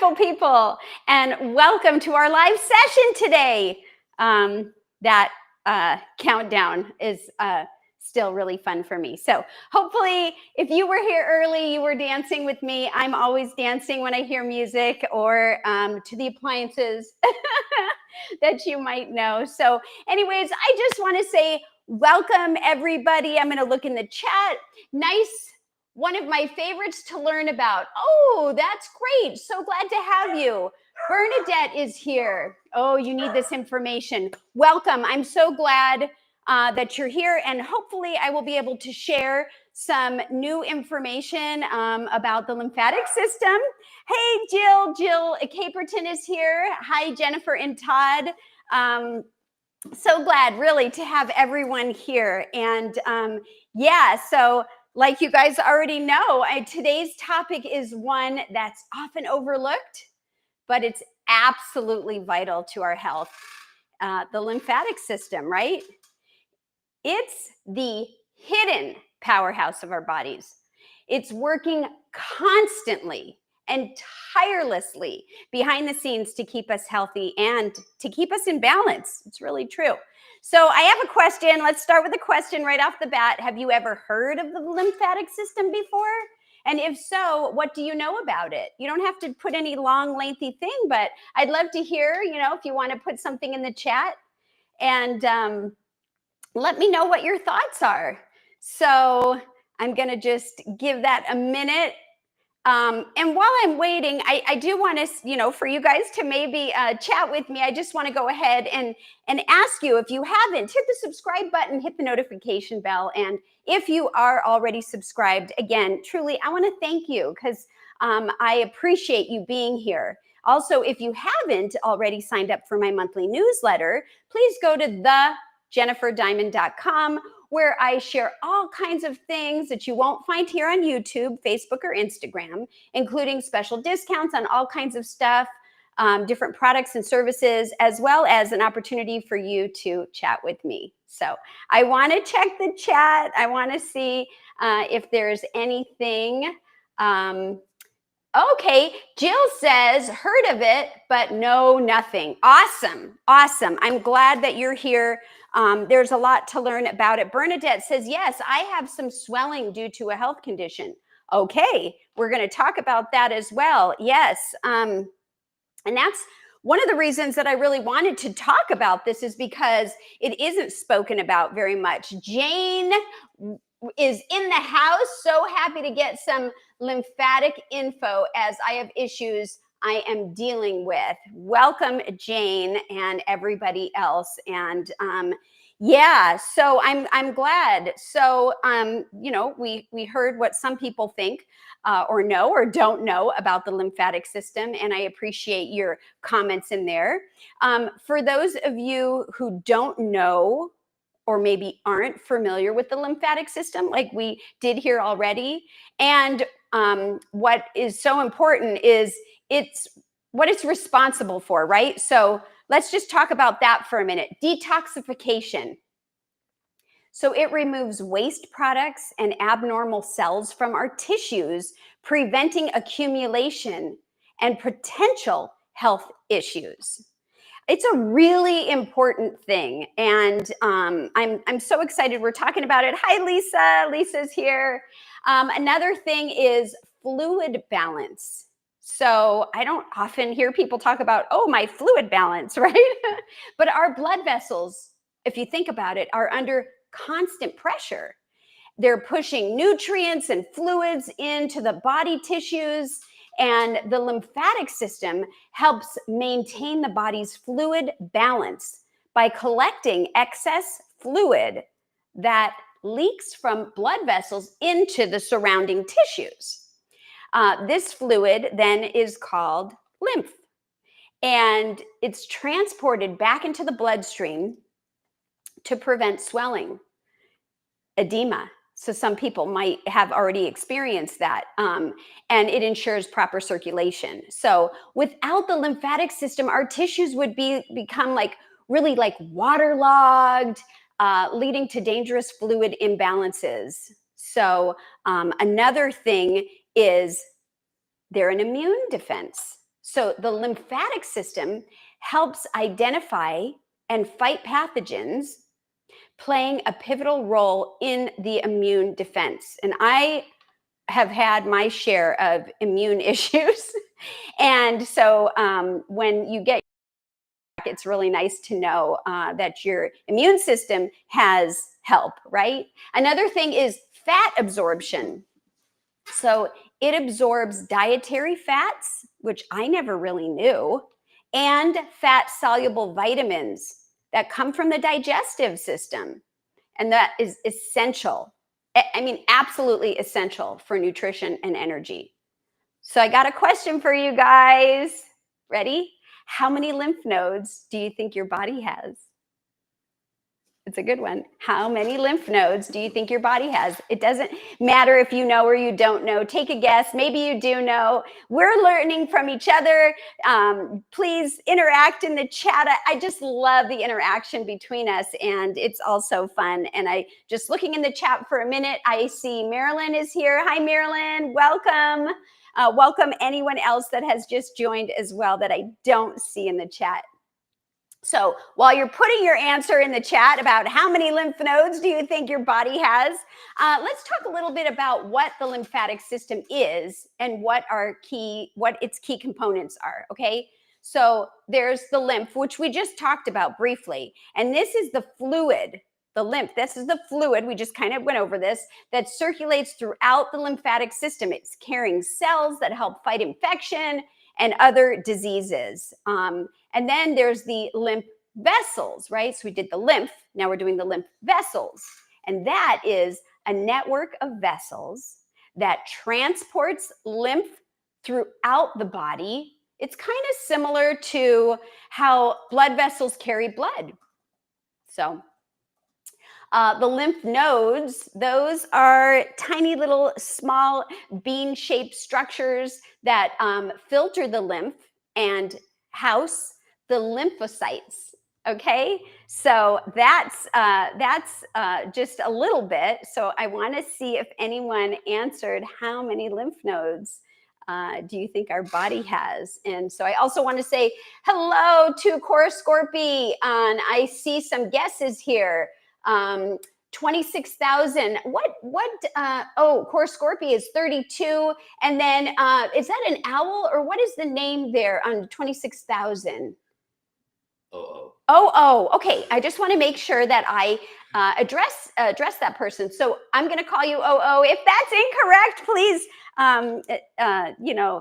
beautiful people, and welcome to our live session today. That countdown is still really fun for me. So hopefully, if you were here early, you were dancing with me. I'm always dancing when I hear music or to the appliances that you might know. So anyways, I just want to say welcome, everybody. I'm going to look in the chat. Nice. One of my favorites to learn about. Oh, that's great. So glad to have you. Bernadette is here. Oh, you need this information. Welcome. I'm so glad that you're here, and hopefully I will be able to share some new information about the lymphatic system. Hey, Jill Caperton is here. Hi, Jennifer and Todd. So glad really to have everyone here. And yeah, so like you guys already know, today's topic is one that's often overlooked, but it's absolutely vital to our health. The lymphatic system, right? It's the hidden powerhouse of our bodies. It's working constantly and tirelessly behind the scenes to keep us healthy and to keep us in balance. It's really true. So I have a question. Let's start with a question right off the bat. Have you ever heard of the lymphatic system before? And if so, what do you know about it? You don't have to put any long, lengthy thing, but I'd love to hear, if you want to put something in the chat and let me know what your thoughts are. So I'm going to just give that a minute. And while I'm waiting, I do want to, for you guys to maybe chat with me. I just want to go ahead and ask you, if you haven't, hit the subscribe button, hit the notification bell. And if you are already subscribed, again, truly, I want to thank you because I appreciate you being here. Also, if you haven't already signed up for my monthly newsletter, please go to thejenniferdimond.com, where I share all kinds of things that you won't find here on YouTube, Facebook, or Instagram, including special discounts on all kinds of stuff, different products and services, as well as an opportunity for you to chat with me. So I want to check the chat. I want to see if there's anything. Okay, Jill says, heard of it, but no, nothing. Awesome. I'm glad that you're here. There's a lot to learn about it. Bernadette says, yes, I have some swelling due to a health condition. Okay, we're going to talk about that as well. Yes, and that's one of the reasons that I really wanted to talk about this, is because it isn't spoken about very much. Jane is in the house. So happy to get some lymphatic info as I have issues I am dealing with. Welcome, Jane, and everybody else. And yeah, so I'm glad. So we heard what some people think or know or don't know about the lymphatic system, and I appreciate your comments in there. For those of you who don't know or maybe aren't familiar with the lymphatic system, like we did here already, and what is so important is it's what it's responsible for, right? So let's just talk about that for a minute. Detoxification. So it removes waste products and abnormal cells from our tissues, preventing accumulation and potential health issues. It's a really important thing, and I'm so excited we're talking about it. Hi, Lisa. Lisa's here. Another thing is fluid balance. So I don't often hear people talk about, oh, my fluid balance, right? But our blood vessels, if you think about it, are under constant pressure. They're pushing nutrients and fluids into the body tissues, and the lymphatic system helps maintain the body's fluid balance by collecting excess fluid that leaks from blood vessels into the surrounding tissues. This fluid then is called lymph, and it's transported back into the bloodstream to prevent swelling, edema. So some people might have already experienced that, and it ensures proper circulation. So without the lymphatic system, our tissues would become really waterlogged, leading to dangerous fluid imbalances. So another thing is they're an immune defense. So the lymphatic system helps identify and fight pathogens, playing a pivotal role in the immune defense. And I have had my share of immune issues. And so when you get, it's really nice to know that your immune system has help, right? Another thing is fat absorption. So it absorbs dietary fats, which I never really knew, and fat soluble vitamins that come from the digestive system. And that is essential. I mean, absolutely essential for nutrition and energy. So I got a question for you guys. Ready? How many lymph nodes do you think your body has? It's a good one. How many lymph nodes do you think your body has? It doesn't matter if you know or you don't know. Take a guess. Maybe you do know. We're learning from each other. Please interact in the chat. I just love the interaction between us, and it's also fun. And I just looking in the chat for a minute, I see Marilyn is here. Hi, Marilyn. Welcome. Welcome anyone else that has just joined as well that I don't see in the chat. So while you're putting your answer in the chat about how many lymph nodes do you think your body has, let's talk a little bit about what the lymphatic system is and what its key components are, okay? So there's the lymph, which we just talked about briefly, and this is the fluid, the lymph. This is the fluid, we just kind of went over this, that circulates throughout the lymphatic system. It's carrying cells that help fight infection and other diseases. And then there's the lymph vessels, right? So we did the lymph, now we're doing the lymph vessels. And that is a network of vessels that transports lymph throughout the body. It's kind of similar to how blood vessels carry blood. So the lymph nodes, those are tiny little small bean-shaped structures that filter the lymph and house the lymphocytes. Okay, so that's just a little bit. So I want to see if anyone answered how many lymph nodes do you think our body has? And so I also want to say hello to Cora Scorpy. I see some guesses here. 26,000. Cora Scorpio is 32. And then is that an owl or what is the name there on 26,000? Okay. I just want to make sure that I address that person. So I'm going to call you If that's incorrect, please,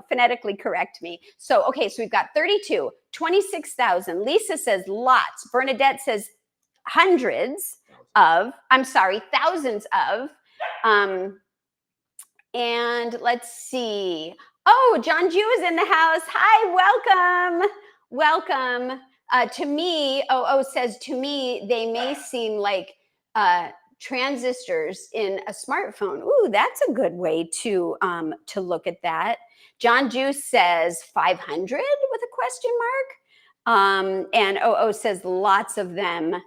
phonetically correct me. So, okay, so we've got 32, 26,000. Lisa says lots. Bernadette says thousands of. And let's see. Oh, John Jew is in the house. Hi, welcome. To me, says, to me, they may seem like transistors in a smartphone. Ooh, that's a good way to look at that. John Jew says 500 with a question mark. And says lots of them.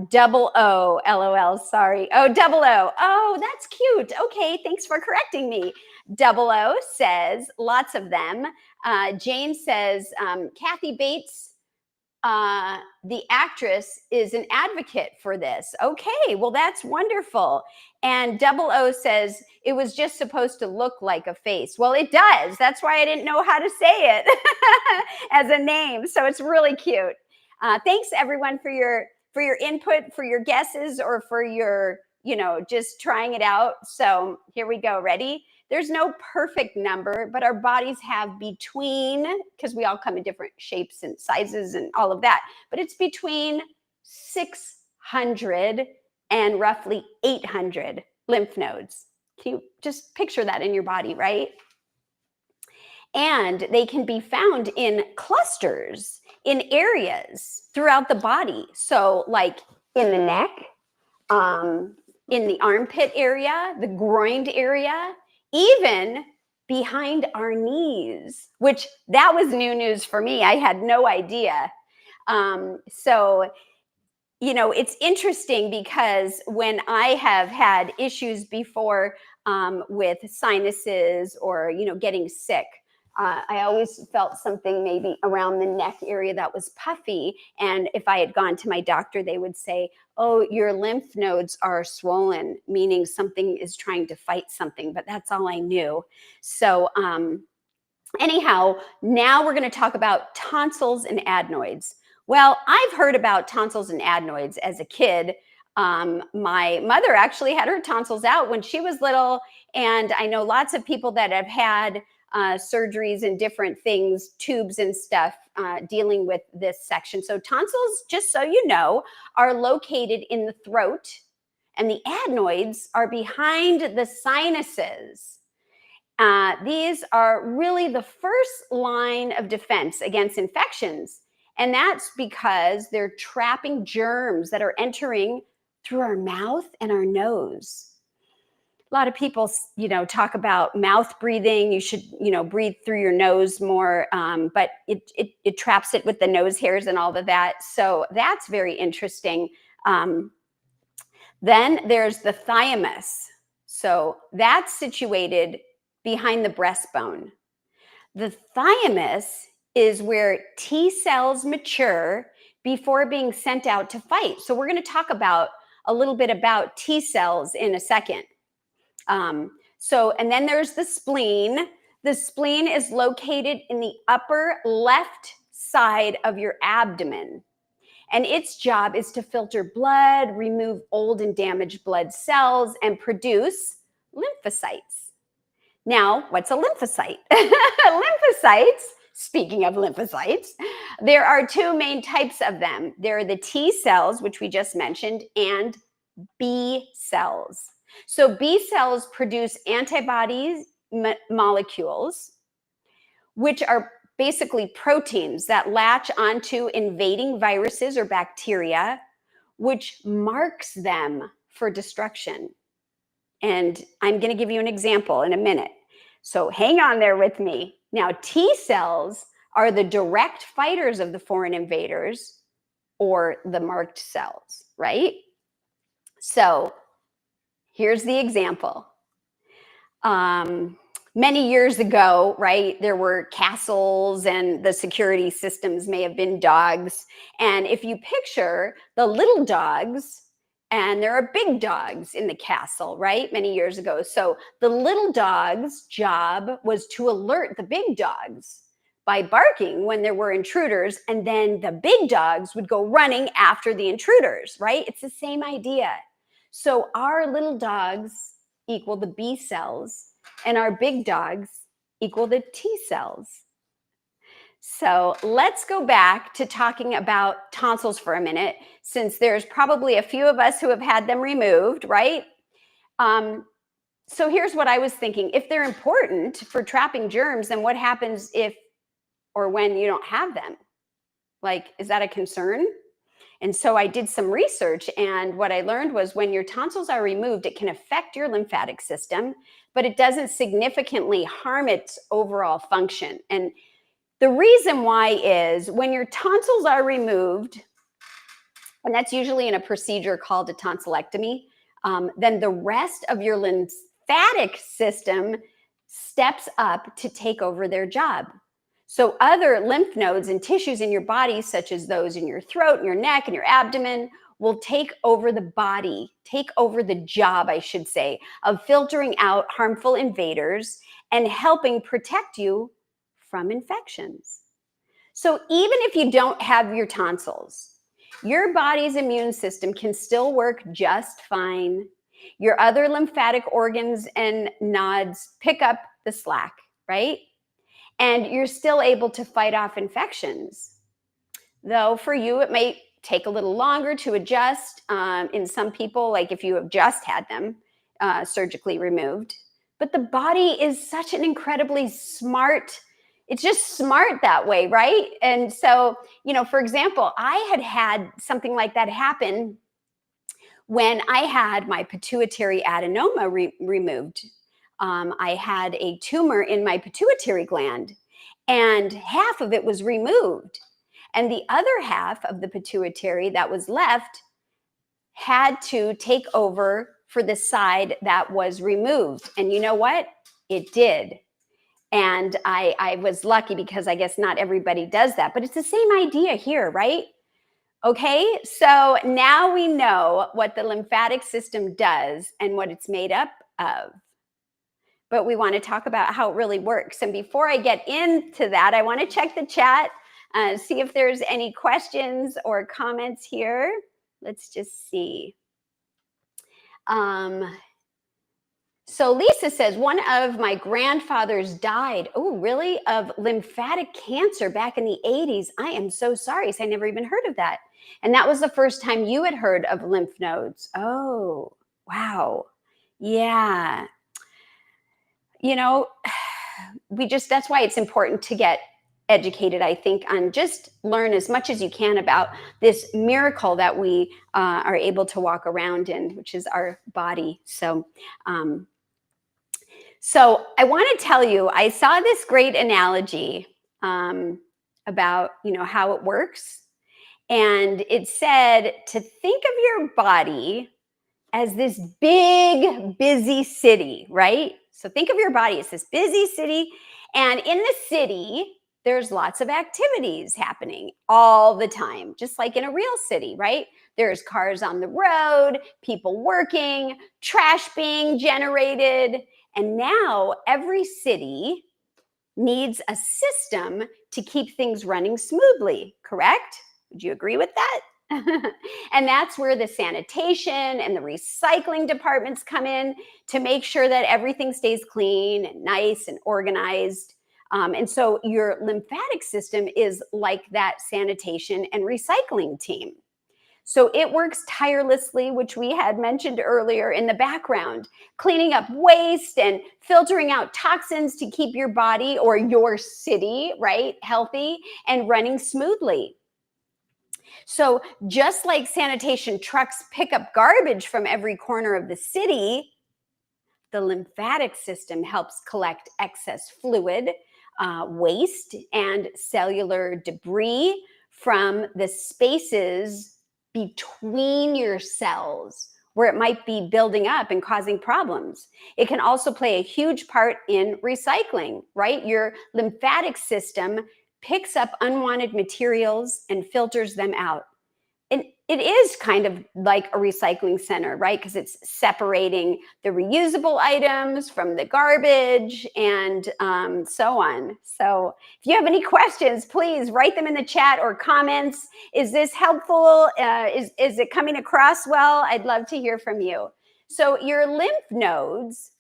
Double O, LOL, sorry. Oh, double O. Oh, that's cute. Okay, thanks for correcting me. Double O says lots of them. Jane says, Kathy Bates, the actress, is an advocate for this. Okay, well, that's wonderful. And Double O says it was just supposed to look like a face. Well, it does. That's why I didn't know how to say it as a name. So it's really cute. Thanks, everyone, for your input, for your guesses, or for your, just trying it out. So here we go. Ready? There's no perfect number, but our bodies have between, because we all come in different shapes and sizes and all of that, but it's between 600 and roughly 800 lymph nodes. Can you just picture that in your body, right? And they can be found in clusters, in areas throughout the body. So like in the neck, in the armpit area, the groined area, even behind our knees, which that was new news for me. I had no idea. So, it's interesting because when I have had issues before with sinuses or, getting sick, I always felt something maybe around the neck area that was puffy. And if I had gone to my doctor, they would say, oh, your lymph nodes are swollen, meaning something is trying to fight something. But that's all I knew. So anyhow, now we're going to talk about tonsils and adenoids. Well, I've heard about tonsils and adenoids as a kid. My mother actually had her tonsils out when she was little. And I know lots of people that have had surgeries and different things, tubes and stuff, dealing with this section. So tonsils, just so you know, are located in the throat, and the adenoids are behind the sinuses. These are really the first line of defense against infections. And that's because they're trapping germs that are entering through our mouth and our nose. A lot of people, talk about mouth breathing. You should, breathe through your nose more, but it traps it with the nose hairs and all of that. So that's very interesting. Then there's the thymus. So that's situated behind the breastbone. The thymus is where T cells mature before being sent out to fight. So we're going to talk about a little bit about T cells in a second. And then there's the spleen. The spleen is located in the upper left side of your abdomen. And its job is to filter blood, remove old and damaged blood cells, and produce lymphocytes. Now, what's a lymphocyte? Lymphocytes, speaking of lymphocytes, there are two main types of them. There are the T cells, which we just mentioned, and B cells. So B cells produce antibodies molecules, which are basically proteins that latch onto invading viruses or bacteria, which marks them for destruction. And I'm going to give you an example in a minute. So hang on there with me. Now, T cells are the direct fighters of the foreign invaders, or the marked cells, right? So here's the example. Many years ago, right, there were castles and the security systems may have been dogs. And if you picture the little dogs, and there are big dogs in the castle, right, many years ago. So the little dog's job was to alert the big dogs by barking when there were intruders. And then the big dogs would go running after the intruders, right? It's the same idea. So our little dogs equal the B cells, and our big dogs equal the T cells. So let's go back to talking about tonsils for a minute, since there's probably a few of us who have had them removed, right? So here's what I was thinking. If they're important for trapping germs, then what happens if or when you don't have them? Like, is that a concern? And so I did some research, and what I learned was when your tonsils are removed, it can affect your lymphatic system, but it doesn't significantly harm its overall function. And the reason why is when your tonsils are removed, and that's usually in a procedure called a tonsillectomy, then the rest of your lymphatic system steps up to take over their job. So other lymph nodes and tissues in your body, such as those in your throat and your neck and your abdomen, will take over the body, take over the job, I should say, of filtering out harmful invaders and helping protect you from infections. So even if you don't have your tonsils, your body's immune system can still work just fine. Your other lymphatic organs and nodes pick up the slack, right? And you're still able to fight off infections. Though for you, it may take a little longer to adjust. In some people, like if you have just had them surgically removed. But the body is such an incredibly smart, it's just smart that way, right? And so, for example, I had something like that happen when I had my pituitary adenoma removed. I had a tumor in my pituitary gland, and half of it was removed. And the other half of the pituitary that was left had to take over for the side that was removed. And you know what? It did. And I was lucky because I guess not everybody does that, but it's the same idea here, right? Okay, so now we know what the lymphatic system does and what it's made up of. But we want to talk about how it really works. And before I get into that, I want to check the chat, see if there's any questions or comments here. Let's just see. So Lisa says, one of my grandfathers died. Oh, really? Of lymphatic cancer back in the 80s. I am so sorry. So I never even heard of that. And that was the first time you had heard of lymph nodes. Oh, wow. Yeah. You know, that's why it's important to get educated, I think, on just learn as much as you can about this miracle that we are able to walk around in, which is our body. So I want to tell you, I saw this great analogy about, how it works. And it said to think of your body as this big, busy city, right? So think of your body as this busy city. And in the city, there's lots of activities happening all the time, just like in a real city, right? There's cars on the road, people working, trash being generated. And now every city needs a system to keep things running smoothly, correct? Would you agree with that? And that's where the sanitation and the recycling departments come in to make sure that everything stays clean and nice and organized. And so your lymphatic system is like that sanitation and recycling team. So it works tirelessly, which we had mentioned earlier, in the background, cleaning up waste and filtering out toxins to keep your body or your city, right, healthy and running smoothly. So just like sanitation trucks pick up garbage from every corner of the city, the lymphatic system helps collect excess fluid, waste, and cellular debris from the spaces between your cells where it might be building up and causing problems. It can also play a huge part in recycling, right? Your lymphatic system picks up unwanted materials and filters them out. And it is kind of like a recycling center, right? Because it's separating the reusable items from the garbage and so on. So if you have any questions, please write them in the chat or comments. Is this helpful? Is it coming across well? I'd love to hear from you. So your lymph nodes,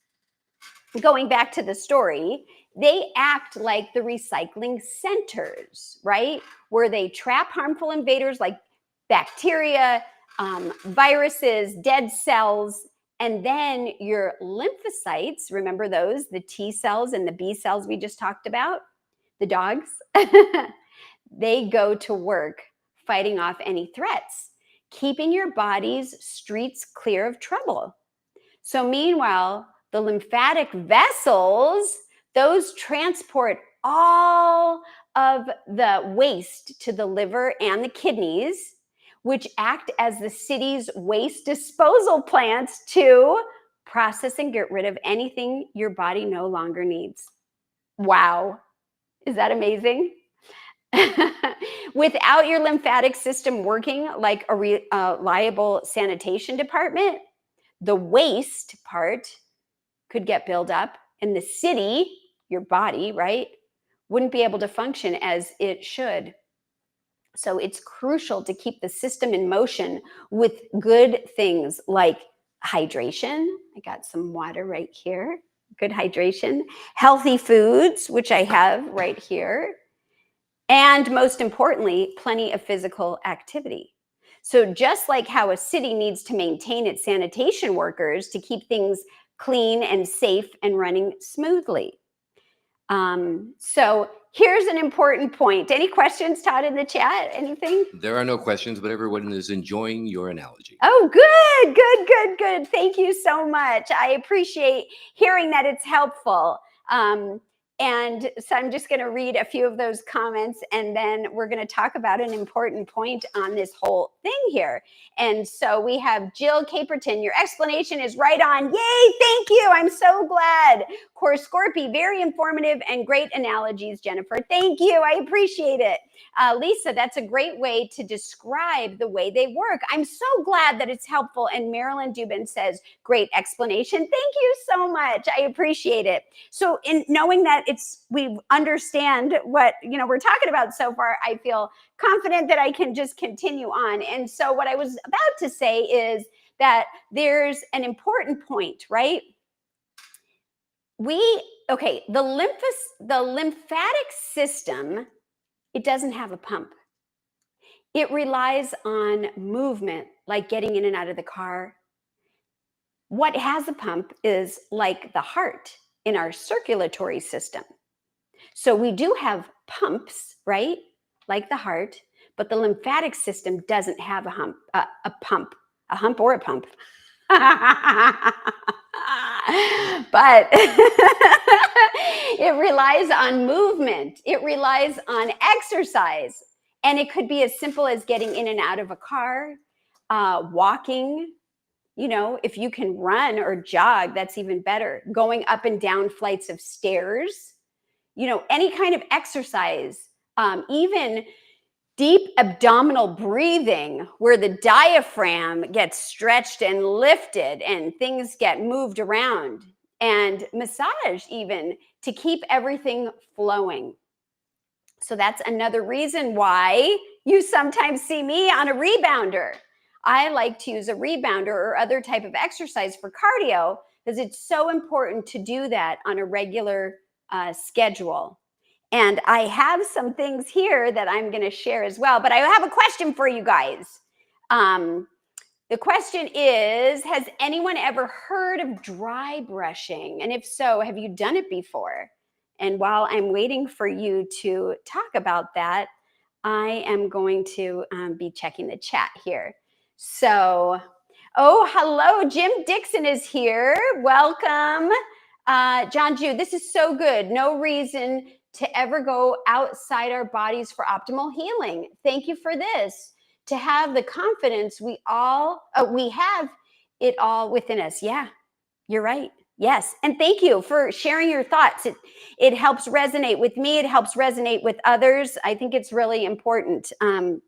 going back to the story, they act like the recycling centers, right? Where they trap harmful invaders like bacteria, viruses, dead cells, and then your lymphocytes, remember those, the T cells and the B cells we just talked about, the dogs, they go to work fighting off any threats, keeping your body's streets clear of trouble. So meanwhile, the lymphatic vessels, those transport all of the waste to the liver and the kidneys, which act as the city's waste disposal plants to process and get rid of anything your body no longer needs. Wow. Is that amazing? Without your lymphatic system working like a reliable sanitation department, the waste part could get built up and the city, your body, right, wouldn't be able to function as it should. So it's crucial to keep the system in motion with good things like hydration. I got some water right here. Good hydration. Healthy foods, which I have right here. And most importantly, plenty of physical activity. So just like how a city needs to maintain its sanitation workers to keep things clean and safe and running smoothly. So here's an important point. Any questions, Todd, in the chat? Anything? There are no questions, but everyone is enjoying your analogy. Oh, good, good, good, good. Thank you so much. I appreciate hearing that it's helpful. And so I'm just going to read a few of those comments, and then we're going to talk about an important point on this whole thing here. And so we have Jill Caperton. Your explanation is right on. Yay, thank you. I'm so glad. Core Scorpy, very informative and great analogies, Jennifer. Thank you. I appreciate it. Lisa, that's a great way to describe the way they work. I'm so glad that it's helpful. And Marilyn Dubin says, great explanation. Thank you so much. I appreciate it. So in knowing that we understand what, we're talking about so far, I feel confident that I can just continue on. And so what I was about to say is that there's an important point, right? The lymphatic system, it doesn't have a pump. It relies on movement, like getting in and out of the car. What has a pump is like the heart in our circulatory system. So we do have pumps, right? Like the heart, but the lymphatic system doesn't have a pump or a pump. But it relies on movement. It relies on exercise. And it could be as simple as getting in and out of a car, walking. If you can run or jog, that's even better. Going up and down flights of stairs, any kind of exercise, even deep abdominal breathing where the diaphragm gets stretched and lifted and things get moved around, and massage even to keep everything flowing. So that's another reason why you sometimes see me on a rebounder. I like to use a rebounder or other type of exercise for cardio because it's so important to do that on a regular schedule. And I have some things here that I'm going to share as well. But I have a question for you guys. The question is, has anyone ever heard of dry brushing? And if so, have you done it before? And while I'm waiting for you to talk about that, I am going to be checking the chat here. So, hello, Jim Dixon is here. Welcome. John Jude, this is so good. No reason to ever go outside our bodies for optimal healing. Thank you for this. To have the confidence we have it all within us. Yeah, you're right. Yes. And thank you for sharing your thoughts. It helps resonate with me. It helps resonate with others. I think it's really important. And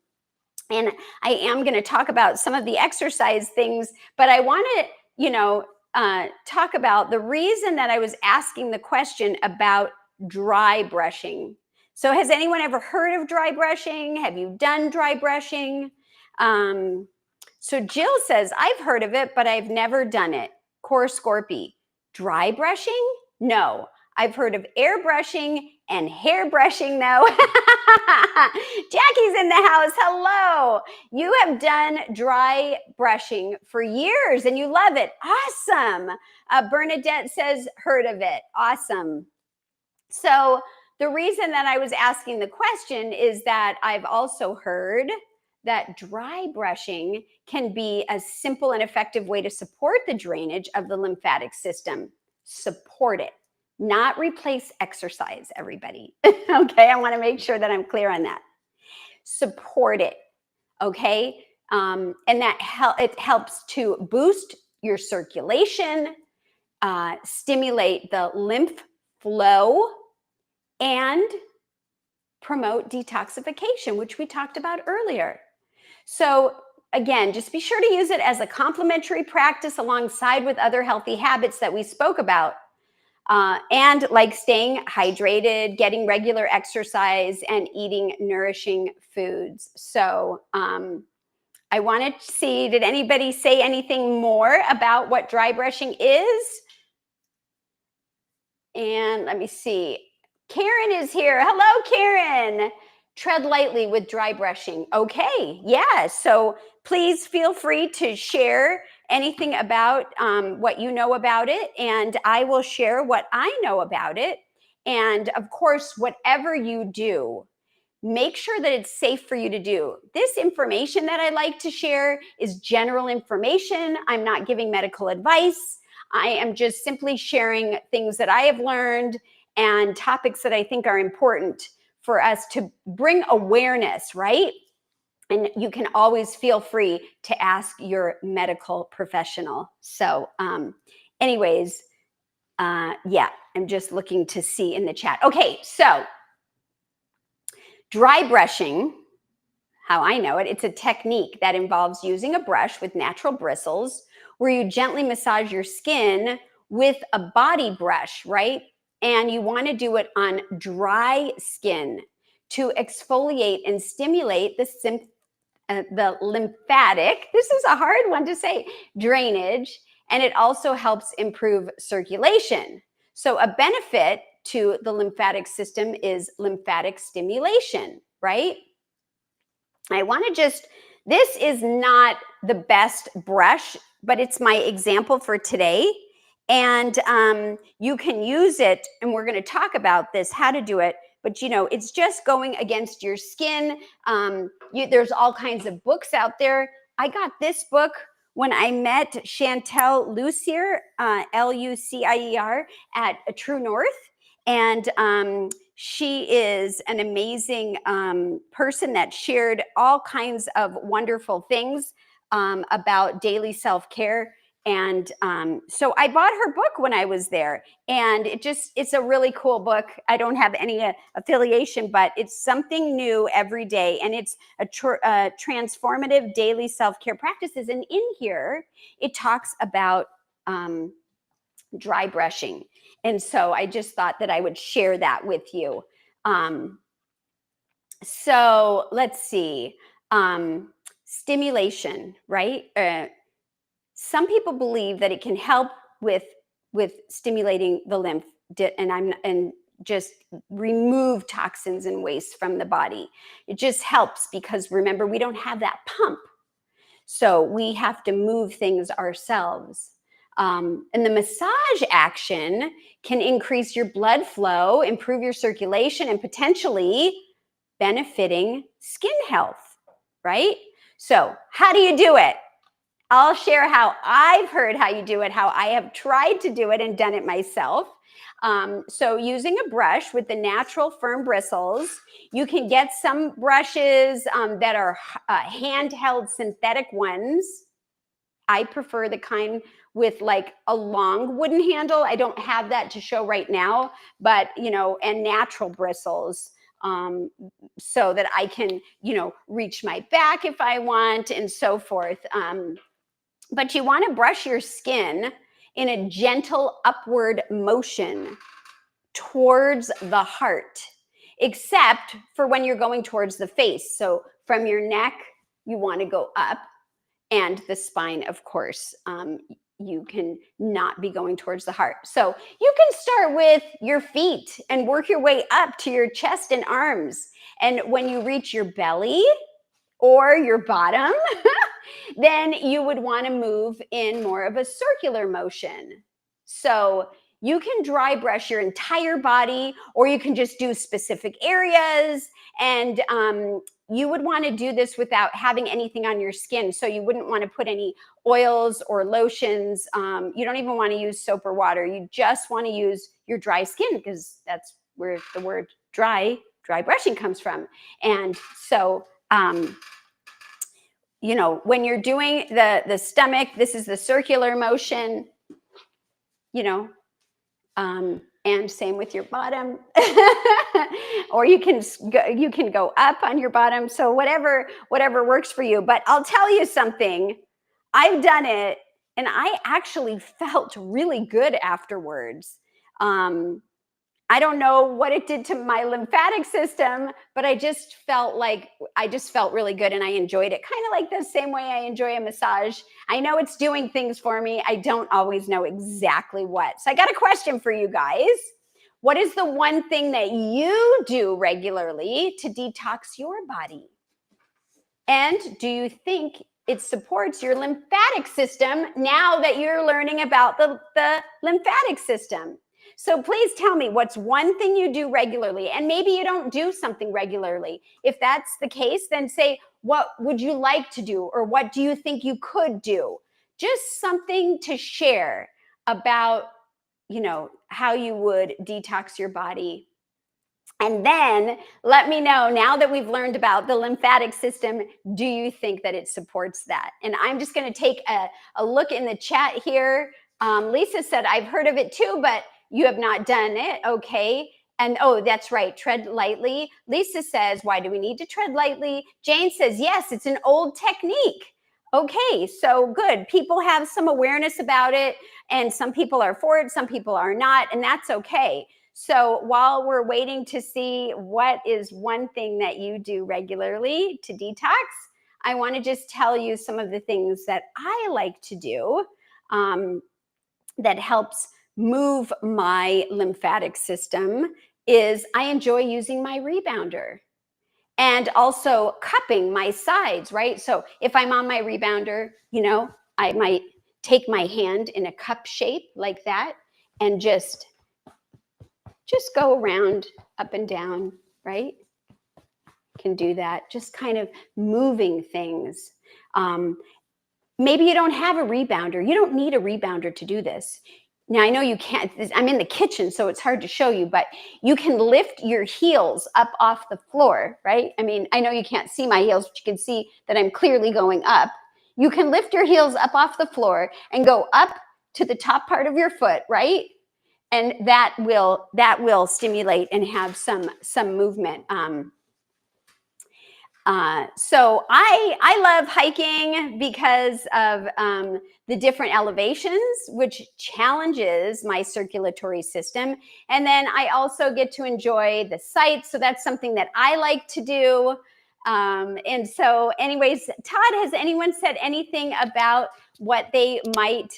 I am going to talk about some of the exercise things, but I want to, talk about the reason that I was asking the question about dry brushing. So has anyone ever heard of dry brushing? Have you done dry brushing? So Jill says, I've heard of it, but I've never done it. Core Scorpy. Dry brushing? No. I've heard of air brushing and hair brushing, though. Jackie's in the house. Hello. You have done dry brushing for years and you love it. Awesome. Bernadette says, heard of it. Awesome. So the reason that I was asking the question is that I've also heard that dry brushing can be a simple and effective way to support the drainage of the lymphatic system. Support it, not replace exercise, everybody. Okay, I want to make sure that I'm clear on that. Support it, okay? And that it helps to boost your circulation, stimulate the lymph flow, and promote detoxification, which we talked about earlier. So again, just be sure to use it as a complementary practice alongside with other healthy habits that we spoke about. And like staying hydrated, getting regular exercise, and eating nourishing foods. So I wanted to see, did anybody say anything more about what dry brushing is? And let me see. Karen is here. Hello, Karen. Tread lightly with dry brushing. Okay, yeah. So please feel free to share anything about what you know about it, and I will share what I know about it. And of course, whatever you do, make sure that it's safe for you to do. This information that I like to share is general information. I'm not giving medical advice. I am just simply sharing things that I have learned and topics that I think are important for us to bring awareness, right? And you can always feel free to ask your medical professional. So anyways, Yeah, I'm just looking to see in the chat. Okay, so dry brushing, how I know it, it's a technique that involves using a brush with natural bristles where you gently massage your skin with a body brush, right? And you want to do it on dry skin to exfoliate and stimulate the lymphatic, this is a hard one to say, drainage, and it also helps improve circulation. So a benefit to the lymphatic system is lymphatic stimulation, right? I want to this is not the best brush, but it's my example for today. And you can use it, and we're going to talk about this, how to do it. But, it's just going against your skin. There's all kinds of books out there. I got this book when I met Chantel Lucier, Lucier, at True North. And she is an amazing person that shared all kinds of wonderful things about daily self-care. And so I bought her book when I was there, and it's a really cool book. I don't have any affiliation, but it's something new every day, and it's a transformative daily self-care practices. And in here, it talks about dry brushing. And so I just thought that I would share that with you. So let's see. Stimulation, right? Some people believe that it can help with stimulating the lymph and just remove toxins and waste from the body. It just helps because, remember, we don't have that pump. So we have to move things ourselves. And the massage action can increase your blood flow, improve your circulation, and potentially benefiting skin health, right? So how do you do it? I'll share how I've heard how you do it, how I have tried to do it and done it myself. So using a brush with the natural firm bristles, you can get some brushes that are handheld synthetic ones. I prefer the kind with like a long wooden handle. I don't have that to show right now, but, and natural bristles so that I can, reach my back if I want and so forth. But you want to brush your skin in a gentle upward motion towards the heart, except for when you're going towards the face. So from your neck, you want to go up, and the spine, of course, you can not be going towards the heart. So you can start with your feet and work your way up to your chest and arms. And when you reach your belly or your bottom, then you would want to move in more of a circular motion. So you can dry brush your entire body, or you can just do specific areas. And you would want to do this without having anything on your skin. So you wouldn't want to put any oils or lotions. You don't even want to use soap or water. You just want to use your dry skin, because that's where the word dry brushing comes from. And so, when you're doing the stomach, this is the circular motion, and same with your bottom, or you can go up on your bottom. So whatever works for you. But I'll tell you something, I've done it and I actually felt really good afterwards. I don't know what it did to my lymphatic system, but I just felt really good and I enjoyed it. Kind of like the same way I enjoy a massage. I know it's doing things for me. I don't always know exactly what. So I got a question for you guys. What is the one thing that you do regularly to detox your body? And do you think it supports your lymphatic system now that you're learning about the lymphatic system? So please tell me, what's one thing you do regularly? And maybe you don't do something regularly. If that's the case, then say, what would you like to do? Or what do you think you could do? Just something to share about, how you would detox your body. And then let me know, now that we've learned about the lymphatic system, do you think that it supports that? And I'm just going to take a look in the chat here. Lisa said, I've heard of it too, but you have not done it. Okay. And oh, that's right. Tread lightly. Lisa says, why do we need to tread lightly? Jane says, yes, it's an old technique. Okay, so good. People have some awareness about it, and some people are for it, some people are not, and that's okay. So while we're waiting to see what is one thing that you do regularly to detox, I want to just tell you some of the things that I like to do that helps move my lymphatic system. Is I enjoy using my rebounder and also cupping my sides, right? So if I'm on my rebounder, I might take my hand in a cup shape like that and just go around up and down, right? Can do that, just kind of moving things. Maybe you don't have a rebounder. You don't need a rebounder to do this. Now, I know you can't, I'm in the kitchen, so it's hard to show you, but you can lift your heels up off the floor, right? I mean, I know you can't see my heels, but you can see that I'm clearly going up. You can lift your heels up off the floor and go up to the top part of your foot, right? And that will stimulate and have some movement. So I love hiking because of the different elevations, which challenges my circulatory system. And then I also get to enjoy the sights. So that's something that I like to do. And so anyways, Todd, has anyone said anything about what they might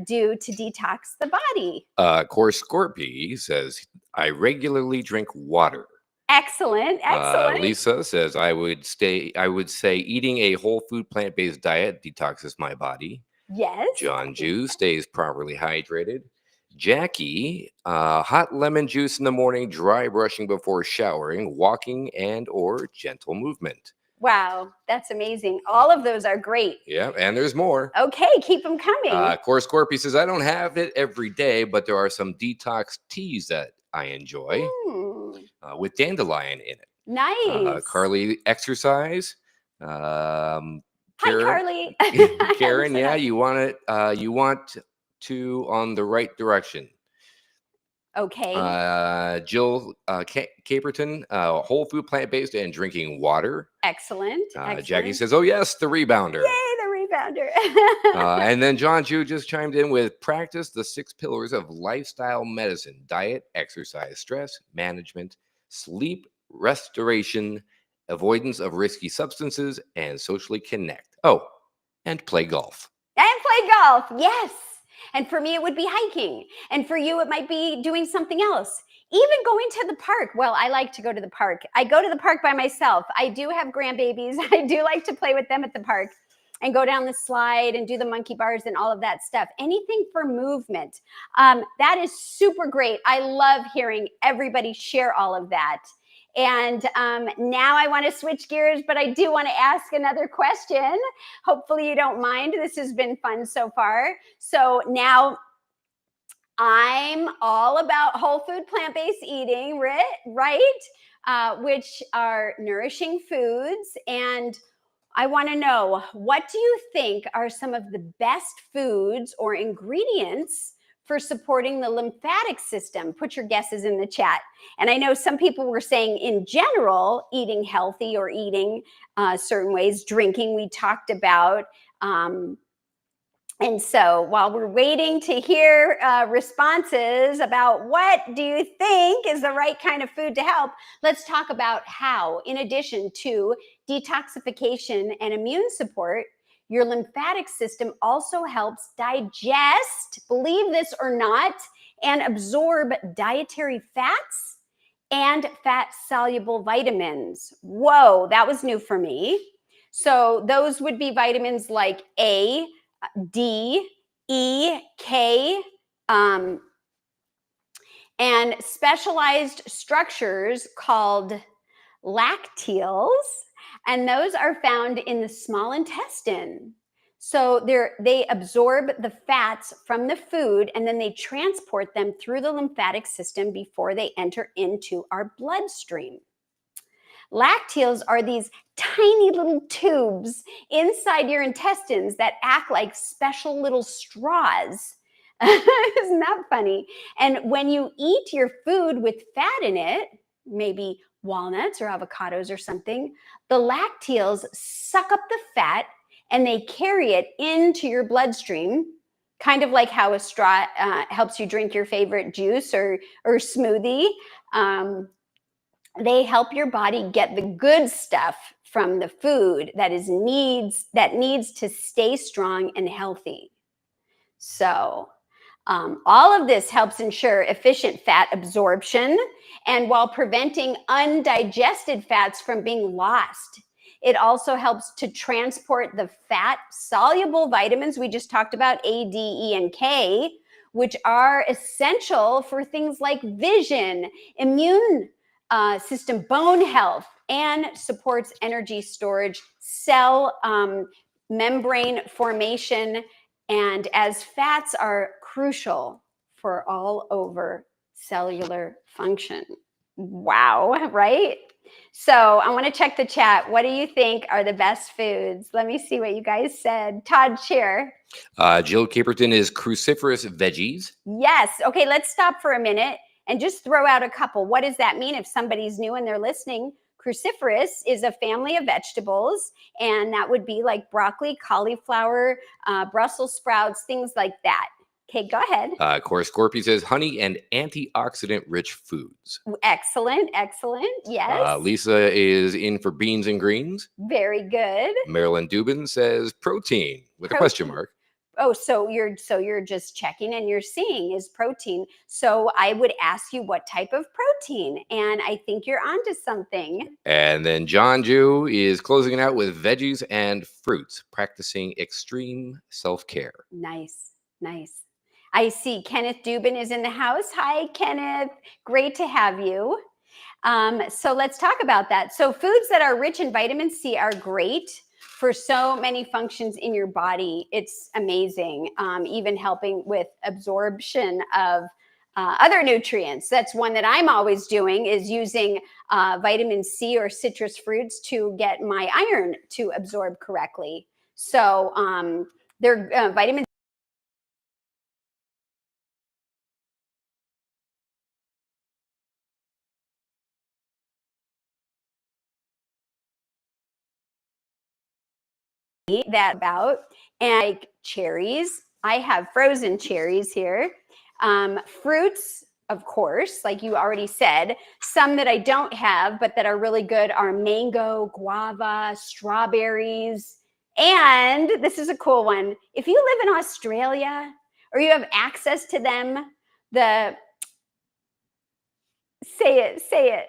do to detox the body? Course Scorpy says, I regularly drink water. Excellent, excellent. Lisa says, I would say eating a whole food plant-based diet detoxes my body. Yes. John Jew stays properly hydrated. Jackie, hot lemon juice in the morning, dry brushing before showering, walking and or gentle movement. Wow, that's amazing. All of those are great. Yeah, and there's more. Okay, keep them coming. Course Scorpio says, I don't have it every day, but there are some detox teas that I enjoy with dandelion in it. Nice. Carly, exercise. Hi, Karen, Carly. Karen, yeah, you want it. You want to on the right direction. Okay. Jill Caperton, whole food plant-based and drinking water. Excellent. Excellent. Jackie says, oh yes, the rebounder. Yay, the rebounder. And then John Jew just chimed in with practice the 6 pillars of lifestyle medicine: diet, exercise, stress management, sleep, restoration, avoidance of risky substances, and socially connect. Oh, and play golf. And play golf. Yes. And for me, it would be hiking. And for you, it might be doing something else. Even going to the park. Well, I like to go to the park. I go to the park by myself. I do have grandbabies. I do like to play with them at the park and go down the slide and do the monkey bars and all of that stuff. Anything for movement. That is super great. I love hearing everybody share all of that. And now I want to switch gears, but I do want to ask another question. Hopefully you don't mind. This has been fun so far. So now I'm all about whole food plant-based eating, right? Which are nourishing foods. And I want to know, what do you think are some of the best foods or ingredients for supporting the lymphatic system? Put your guesses in the chat. And I know some people were saying in general, eating healthy or eating certain ways, drinking we talked about. And so while we're waiting to hear responses about what do you think is the right kind of food to help, let's talk about how, in addition to detoxification and immune support, your lymphatic system also helps digest, believe this or not, and absorb dietary fats and fat-soluble vitamins. Whoa, that was new for me. So those would be vitamins like A, D, E, K, and specialized structures called lacteals, and those are found in the small intestine. So they absorb the fats from the food, and then they transport them through the lymphatic system before they enter into our bloodstream. Lacteals are these tiny little tubes inside your intestines that act like special little straws Isn't that funny? And when you eat your food with fat in it, maybe walnuts or avocados or something, the lacteals suck up the fat and they carry it into your bloodstream, kind of like how a straw helps you drink your favorite juice or smoothie. They help your body get the good stuff from the food that needs to stay strong and healthy. So all of this helps ensure efficient fat absorption, and while preventing undigested fats from being lost. It also helps to transport the fat soluble vitamins we just talked about, A, D, E, and K, which are essential for things like vision, immune system, bone health, and supports energy storage, cell membrane formation, and as fats are crucial for all over cellular function. Wow, right? So I want to check the chat. What do you think are the best foods? Let me see what you guys said. Todd, share. Jill Caperton is cruciferous veggies. Yes. Okay, let's stop for a minute and just throw out a couple. What does that mean if somebody's new and they're listening? Cruciferous is a family of vegetables, and that would be like broccoli, cauliflower, Brussels sprouts, things like that. Okay, go ahead. Cora Scorpio says honey and antioxidant-rich foods. Excellent, excellent. Yes. Lisa is in for beans and greens. Very good. Marilyn Dubin says protein with a question mark. Oh, so you're just checking and you're seeing is protein. So I would ask you what type of protein, and I think you're onto something. And then John Jew is closing it out with veggies and fruits, practicing extreme self-care. Nice, nice. I see Kenneth Dubin is in the house. Hi, Kenneth. Great to have you. So let's talk about that. So foods that are rich in vitamin C are great for so many functions in your body. It's amazing, even helping with absorption of other nutrients. That's one that I'm always doing, is using vitamin C or citrus fruits to get my iron to absorb correctly. So they're vitamin that about, and like cherries. I have frozen cherries here. Fruits, of course, like you already said. Some that I don't have but that are really good are mango, guava, strawberries, and this is a cool one. If you live in Australia or you have access to them, the say it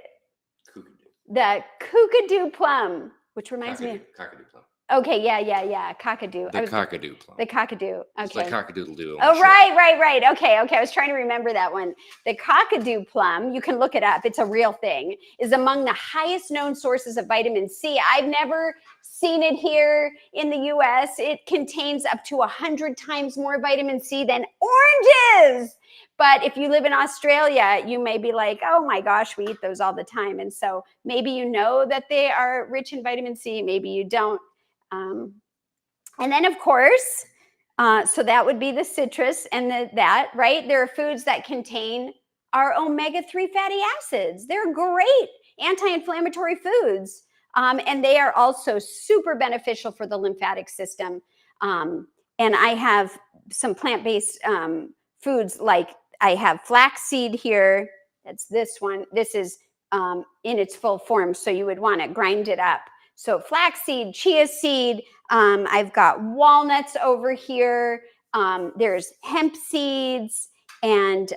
the cockadoo plum, which reminds me of cockadoo plum. Okay, yeah, cockadoo. The cockadoo plum. The cockadoo. Okay. It's like cockadoodle-doo. Oh, right. Okay. I was trying to remember that one. The cockadoo plum, you can look it up. It's a real thing, is among the highest known sources of vitamin C. I've never seen it here in the US. It contains up to 100 times more vitamin C than oranges. But if you live in Australia, you may be like, oh my gosh, we eat those all the time. And so maybe you know that they are rich in vitamin C, maybe you don't. And then, of course, so that would be the citrus and that, right? There are foods that contain our omega-3 fatty acids. They're great anti-inflammatory foods. And they are also super beneficial for the lymphatic system. And I have some plant-based foods, like I have flaxseed here. That's this one. This is in its full form, so you would want to grind it up. So flaxseed, chia seed, I've got walnuts over here. There's hemp seeds and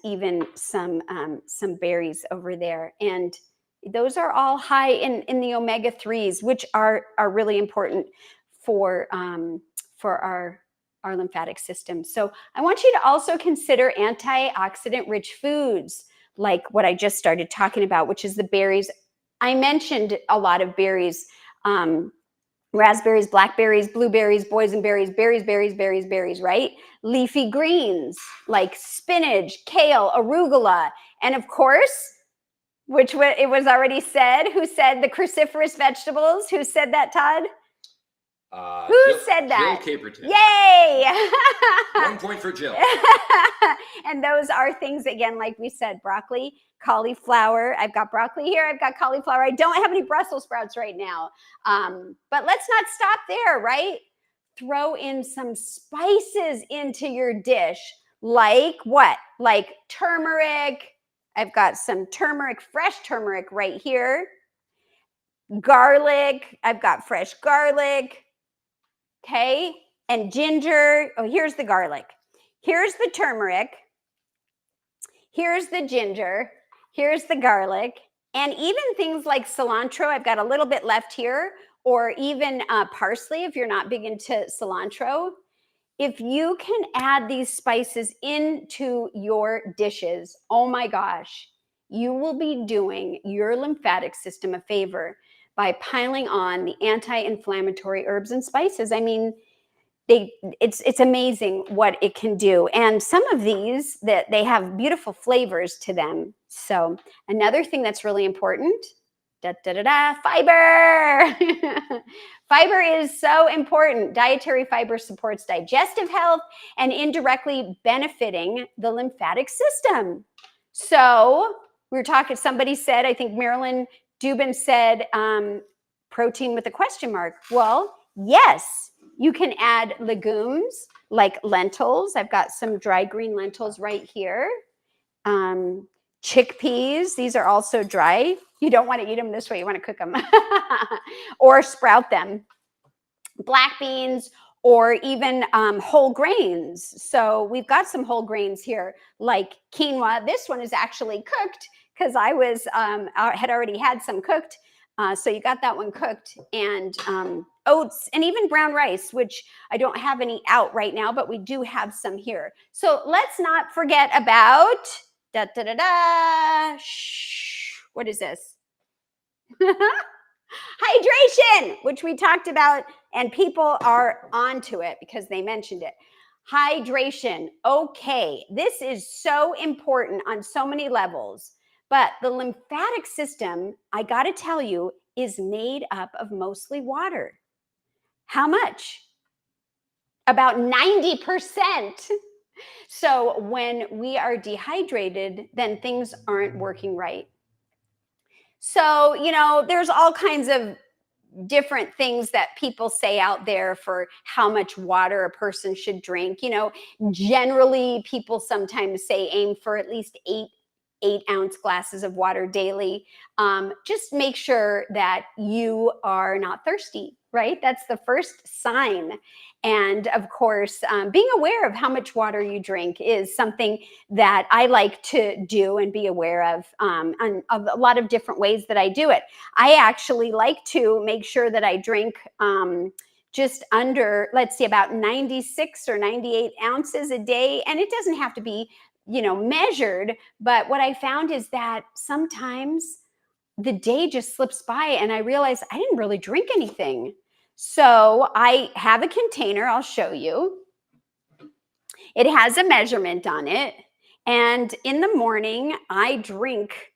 even some berries over there. And those are all high in the omega-3s, which are really important for our lymphatic system. So I want you to also consider antioxidant-rich foods, like what I just started talking about, which is the berries. I mentioned a lot of berries, raspberries, blackberries, blueberries, boysenberries, berries, right? Leafy greens like spinach, kale, arugula, and of course, it was already said, who said the cruciferous vegetables? Who said that, Todd? Who said that? Jill Caperton. Yay! 1 point for Jill. And those are things, again, like we said, broccoli, cauliflower. I've got broccoli here. I've got cauliflower. I don't have any Brussels sprouts right now. But let's not stop there, right? Throw in some spices into your dish. Like what? Like turmeric. I've got some turmeric, fresh turmeric right here. Garlic. I've got fresh garlic. Okay. And ginger. Oh, here's the garlic. Here's the turmeric. Here's the ginger. Here's the garlic. And even things like cilantro. I've got a little bit left here. Or even parsley if you're not big into cilantro. If you can add these spices into your dishes, oh my gosh, you will be doing your lymphatic system a favor by piling on the anti-inflammatory herbs and spices. I mean, it's amazing what it can do. And some of these, that they have beautiful flavors to them. So another thing that's really important, fiber. Fiber is so important. Dietary fiber supports digestive health and indirectly benefiting the lymphatic system. So we were talking, somebody said, I think Marilyn Dubin said, protein with a question mark. Well, yes, you can add legumes like lentils. I've got some dry green lentils right here. Chickpeas, these are also dry. You don't want to eat them this way, you want to cook them or sprout them. Black beans or even whole grains. So we've got some whole grains here like quinoa. This one is actually cooked because I had already had some cooked. So you got that one cooked, and oats and even brown rice, which I don't have any out right now, but we do have some here. So let's not forget about what is this? Hydration, which we talked about, and people are onto it because they mentioned it. Hydration. Okay, this is so important on so many levels, but the lymphatic system, I got to tell you, is made up of mostly water. How much? About 90%. So when we are dehydrated, then things aren't working right. So, there's all kinds of different things that people say out there for how much water a person should drink. Generally, people sometimes say aim for at least 8-ounce glasses of water daily. Just make sure that you are not thirsty, right? That's the first sign. And of course, being aware of how much water you drink is something that I like to do and be aware of a lot of different ways that I do it. I actually like to make sure that I drink just under, let's see, about 96 or 98 ounces a day. And it doesn't have to be, measured. But what I found is that sometimes the day just slips by and I realize I didn't really drink anything. So I have a container, I'll show you. It has a measurement on it. And in the morning, I drink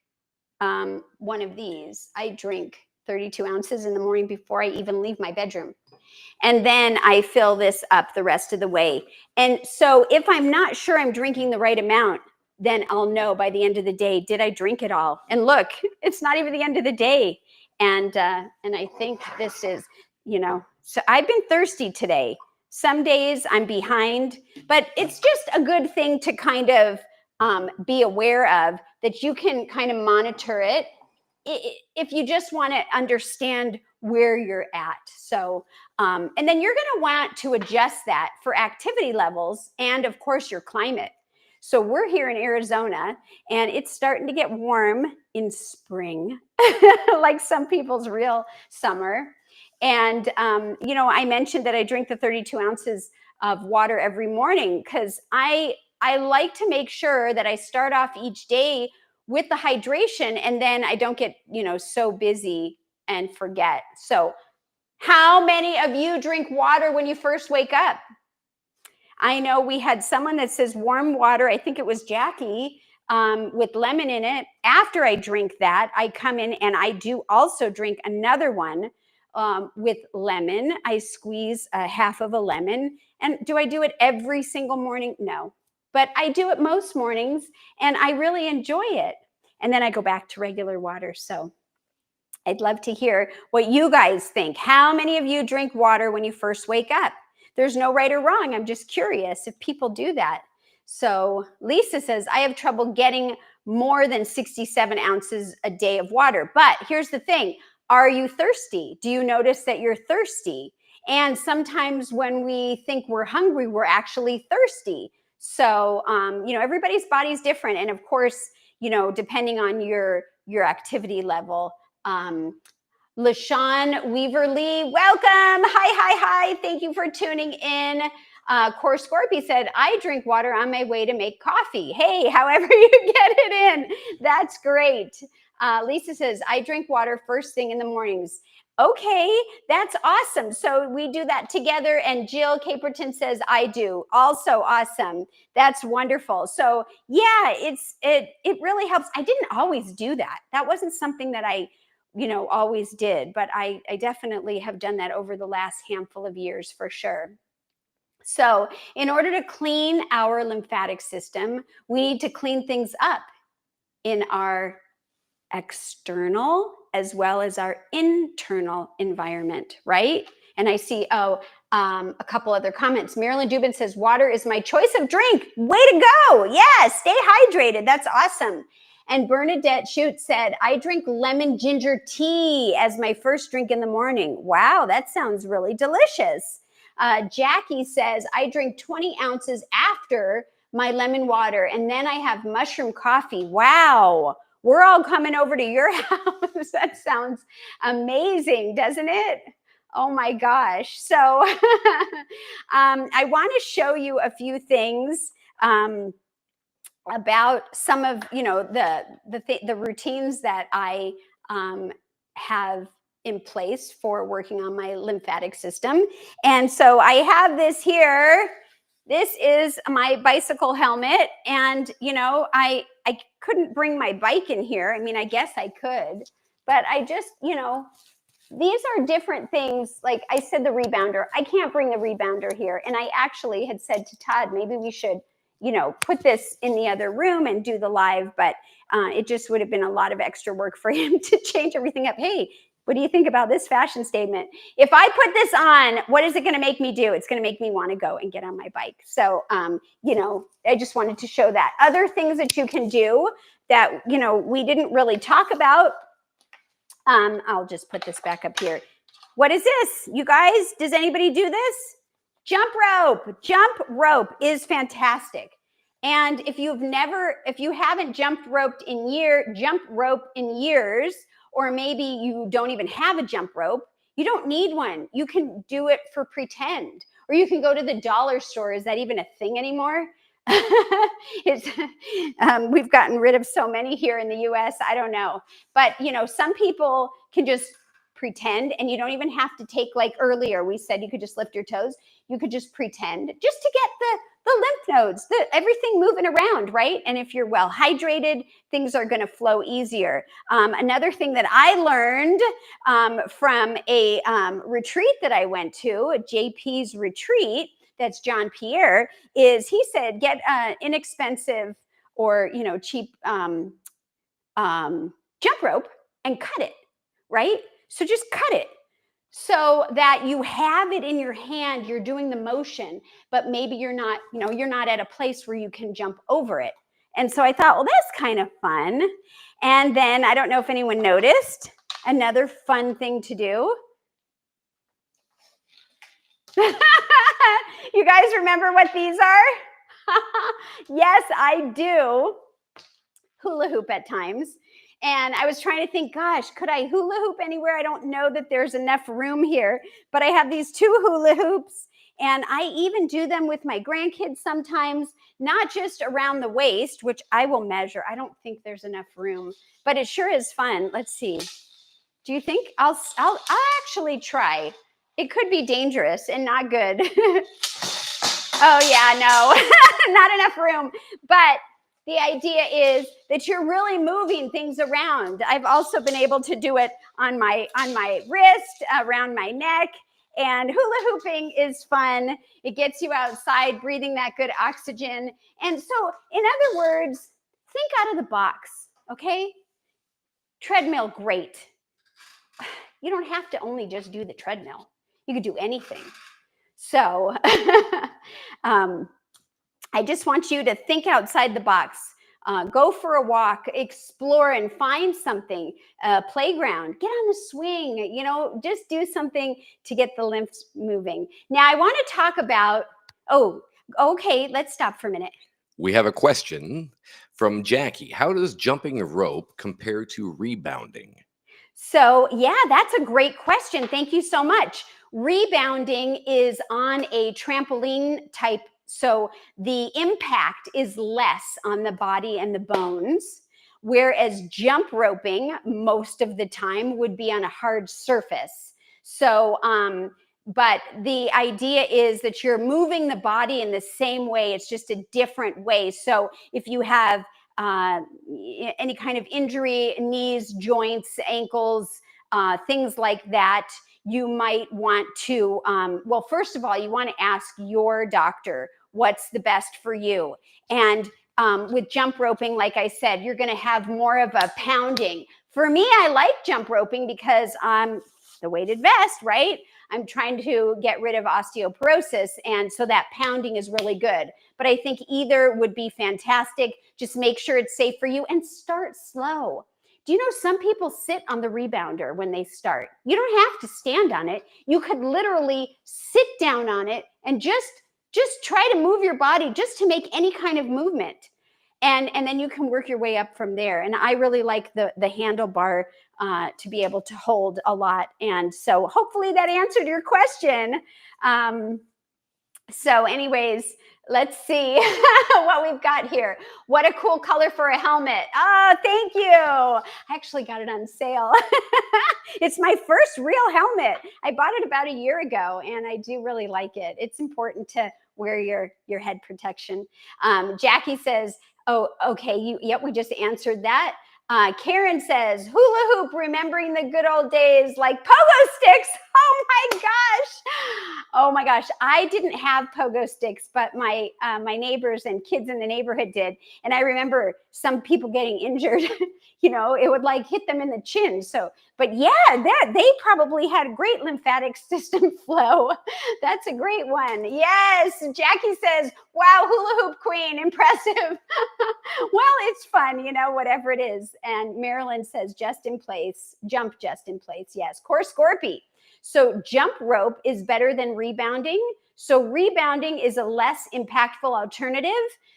one of these. I drink 32 ounces in the morning before I even leave my bedroom. And then I fill this up the rest of the way. And so if I'm not sure I'm drinking the right amount, then I'll know by the end of the day, did I drink it all? And look, it's not even the end of the day. And I think this is, so I've been thirsty today. Some days I'm behind, but it's just a good thing to kind of be aware of, that you can kind of monitor it if you just want to understand where you're at. So, and then you're going to want to adjust that for activity levels and of course your climate. So we're here in Arizona and it's starting to get warm in spring, like some people's real summer. And, I mentioned that I drink the 32 ounces of water every morning because I like to make sure that I start off each day with the hydration and then I don't get, so busy and forget. So how many of you drink water when you first wake up? I know we had someone that says warm water. I think it was Jackie with lemon in it. After I drink that, I come in and I do also drink another one with lemon. I squeeze a half of a lemon. And do I do it every single morning? No. But I do it most mornings, and I really enjoy it. And then I go back to regular water. So I'd love to hear what you guys think. How many of you drink water when you first wake up? There's no right or wrong. I'm just curious if people do that. So Lisa says, I have trouble getting more than 67 ounces a day of water. But here's the thing. Are you thirsty? Do you notice that you're thirsty? And sometimes when we think we're hungry, we're actually thirsty. So, everybody's body's different. And of course, depending on your activity level. LaShawn Weaverly, welcome. Hi. Thank you for tuning in. Core Scorpy said, I drink water on my way to make coffee. Hey, however you get it in, that's great. Lisa says, I drink water first thing in the mornings. Okay, that's awesome. So we do that together. And Jill Caperton says, I do. Also awesome. That's wonderful. So yeah, it really helps. I didn't always do that. That wasn't something that I always did, but I definitely have done that over the last handful of years for sure. So in order to clean our lymphatic system, we need to clean things up in our external as well as our internal environment, right? And I see, a couple other comments. Marilyn Dubin says, water is my choice of drink. Way to go. Yeah, stay hydrated. That's awesome. And Bernadette Shute said, I drink lemon ginger tea as my first drink in the morning. Wow, that sounds really delicious. Jackie says, I drink 20 ounces after my lemon water, and then I have mushroom coffee. Wow. We're all coming over to your house. That sounds amazing, doesn't it? Oh my gosh. So I want to show you a few things about some of, the routines that I have in place for working on my lymphatic system. And so I have this here. This is my bicycle helmet. And, I couldn't bring my bike in here. I mean, I guess I could, but I just, these are different things. Like I said, the rebounder, I can't bring the rebounder here. And I actually had said to Todd, maybe we should, put this in the other room and do the live, but it just would have been a lot of extra work for him to change everything up. Hey, what do you think about this fashion statement? If I put this on, what is it going to make me do? It's going to make me want to go and get on my bike. So, I just wanted to show that. Other things that you can do that, we didn't really talk about. I'll just put this back up here. What is this? You guys, does anybody do this? Jump rope. Jump rope is fantastic. And if you haven't jump roped in years, or maybe you don't even have a jump rope, you don't need one. You can do it for pretend, or you can go to the dollar store. Is that even a thing anymore? We've gotten rid of so many here in the US. I don't know. But, some people can just pretend, and you don't even have to take, like earlier, we said you could just lift your toes. You could just pretend just to get the lymph nodes, everything moving around, right? And if you're well hydrated, things are going to flow easier. Another thing that I learned from a retreat that I went to, a JP's retreat, that's John Pierre, is he said, get inexpensive or, cheap jump rope and cut it, right? So just cut it so that you have it in your hand. You're doing the motion, but maybe you're not, you're not at a place where you can jump over it. And so I thought, well, that's kind of fun. And then I don't know if anyone noticed, another fun thing to do. You guys remember what these are? Yes, I do. Hula hoop at times. And I was trying to think, gosh, could I hula hoop anywhere? I don't know that there's enough room here, but I have these 2 hula hoops, and I even do them with my grandkids sometimes, not just around the waist, which I will measure. I don't think there's enough room, but it sure is fun. Let's see. Do you think I'll actually try? It could be dangerous and not good. Oh yeah, no, not enough room, but the idea is that you're really moving things around. I've also been able to do it on my wrist, around my neck. And hula hooping is fun. It gets you outside, breathing that good oxygen. And so, in other words, think out of the box, okay? Treadmill, great. You don't have to only just do the treadmill. You could do anything. So I just want you to think outside the box. Go for a walk, explore and find something, playground, get on the swing, you know, just do something to get the lymphs moving. Now I want to talk about, okay, let's stop for a minute. We have a question from Jackie. How does jumping rope compare to rebounding? So yeah, that's a great question. Thank you so much. Rebounding is on a trampoline type, so the impact is less on the body and the bones, whereas jump roping most of the time would be on a hard surface. So, but the idea is that you're moving the body in the same way, it's just a different way. So if you have any kind of injury, knees, joints, ankles, things like that, you might want to, well, first of all, you want to ask your doctor what's the best for you. And with jump roping, like I said, you're going to have more of a pounding. For me, I like jump roping because I'm the weighted vest, right? I'm trying to get rid of osteoporosis. And so that pounding is really good. But I think either would be fantastic. Just make sure it's safe for you and start slow. Do you know some people sit on the rebounder when they start? You don't have to stand on it. You could literally sit down on it and just try to move your body just to make any kind of movement. And then you can work your way up from there. And I really like the handlebar to be able to hold a lot. And so hopefully that answered your question. So anyways, let's see what we've got here. What a cool color for a helmet. Oh, thank you. I actually got it on sale. It's my first real helmet. I bought it about a year ago and I do really like it. It's important to wear your head protection. Jackie says, oh, okay, yep, we just answered that. Karen says, hula hoop, remembering the good old days like pogo sticks. Oh my gosh. I didn't have pogo sticks, but my neighbors and kids in the neighborhood did. And I remember some people getting injured, you know, it would like hit them in the chin. So, but yeah, they probably had a great lymphatic system flow. That's a great one. Yes. Jackie says, wow, hula hoop queen, impressive. Well, it's fun, you know, whatever it is. And Marilyn says, just in place, jump just in place. Yes. Core Scorpy. So jump rope is better than rebounding. So rebounding is a less impactful alternative.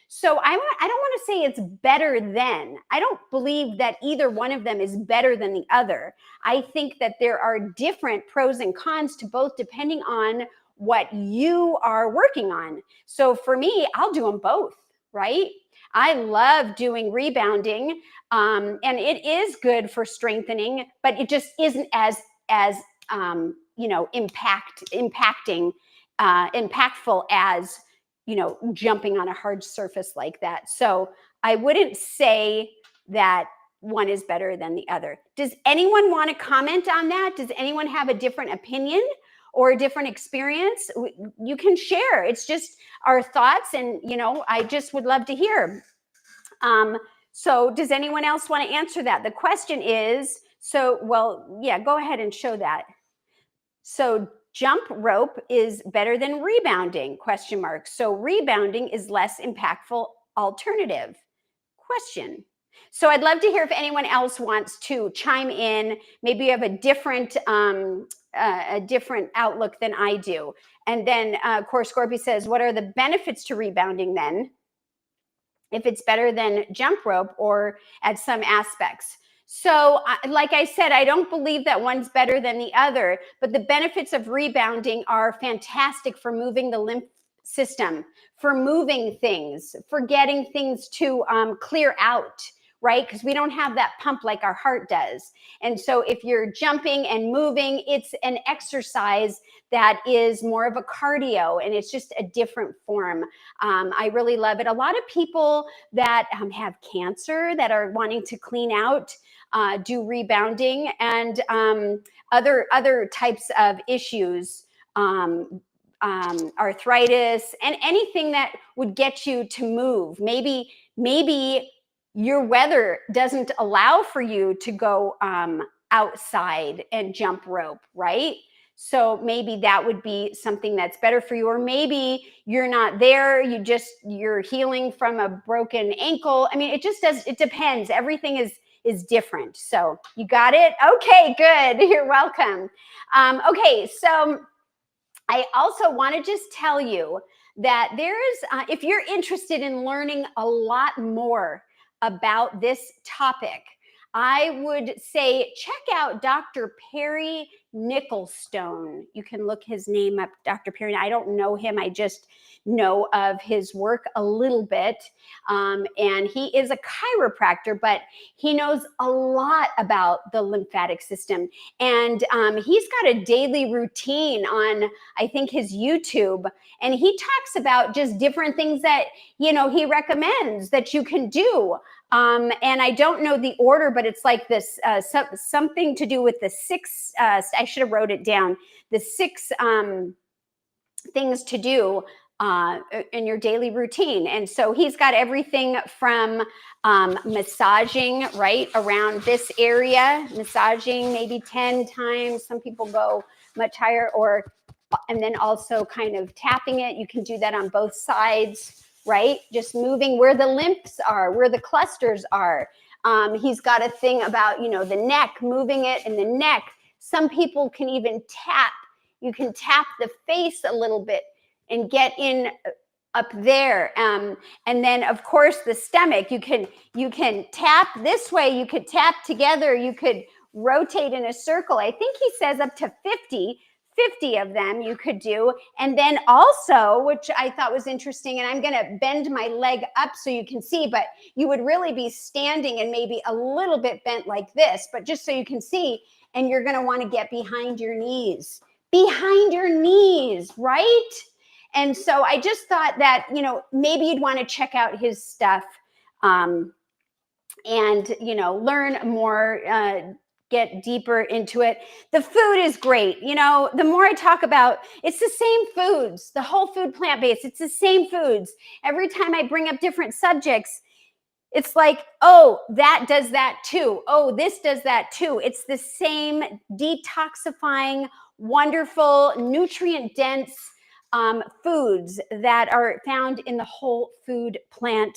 So I don't want to say it's better than. I don't believe that either one of them is better than the other. I think that there are different pros and cons to both depending on what you are working on. So for me, I'll do them both, right? I love doing rebounding, and it is good for strengthening, but it just isn't as you know, impactful as, you know, jumping on a hard surface like that. So I wouldn't say that one is better than the other. Does anyone want to comment on that? Does anyone have a different opinion or a different experience? You can share. It's just our thoughts, and, you know, I just would love to hear. So does anyone else want to answer that? The question is, so, well, yeah, go ahead and show that. So jump rope is better than rebounding, question mark. So rebounding is less impactful alternative, question. So I'd love to hear if anyone else wants to chime in. Maybe you have a different outlook than I do. And then Core Scorpio says, what are the benefits to rebounding then, if it's better than jump rope or at some aspects? So like I said, I don't believe that one's better than the other, but the benefits of rebounding are fantastic for moving the lymph system, for moving things, for getting things to clear out. right? Because we don't have that pump like our heart does. And so if you're jumping and moving, it's an exercise that is more of a cardio, and it's just a different form. I really love it. A lot of people that have cancer that are wanting to clean out, do rebounding, and other types of issues, arthritis, and anything that would get you to move. Maybe your weather doesn't allow for you to go outside and jump rope, right? So maybe that would be something that's better for you. Or maybe you're not there, you're healing from a broken ankle. I mean, it depends. Everything is different. So you got it? Okay, good. You're welcome. Okay, so I also want to just tell you that if you're interested in learning a lot more about this topic, I would say check out Dr. Perry Nicholstone. You can look his name up, Dr. Perry. I don't know him. I just know of his work a little bit. And he is a chiropractor, but he knows a lot about the lymphatic system. And he's got a daily routine on, I think, his YouTube. And he talks about just different things that, he recommends that you can do. And I don't know the order, but it's like this, something to do with the six, I should have wrote it down, the six things to do in your daily routine. And so he's got everything from massaging right around this area, massaging maybe 10 times. Some people go much higher, and then also kind of tapping it. You can do that on both sides, right? Just moving where the lymphs are, where the clusters are. He's got a thing about, the neck, moving it in the neck. Some people can even tap. You can tap the face a little bit and get in up there. And then of course the stomach, you can tap this way, you could tap together, you could rotate in a circle. I think he says up to 50 of them you could do. And then also, which I thought was interesting, and I'm going to bend my leg up so you can see, but you would really be standing and maybe a little bit bent like this, but just so you can see, and you're going to want to get behind your knees, right? And so I just thought that, maybe you'd want to check out his stuff, and, learn more, get deeper into it. The food is great. The more I talk about, it's the same foods, the whole food plant-based, it's the same foods. Every time I bring up different subjects, it's like, oh, that does that too. Oh, this does that too. It's the same detoxifying, wonderful, nutrient-dense foods that are found in the whole food plant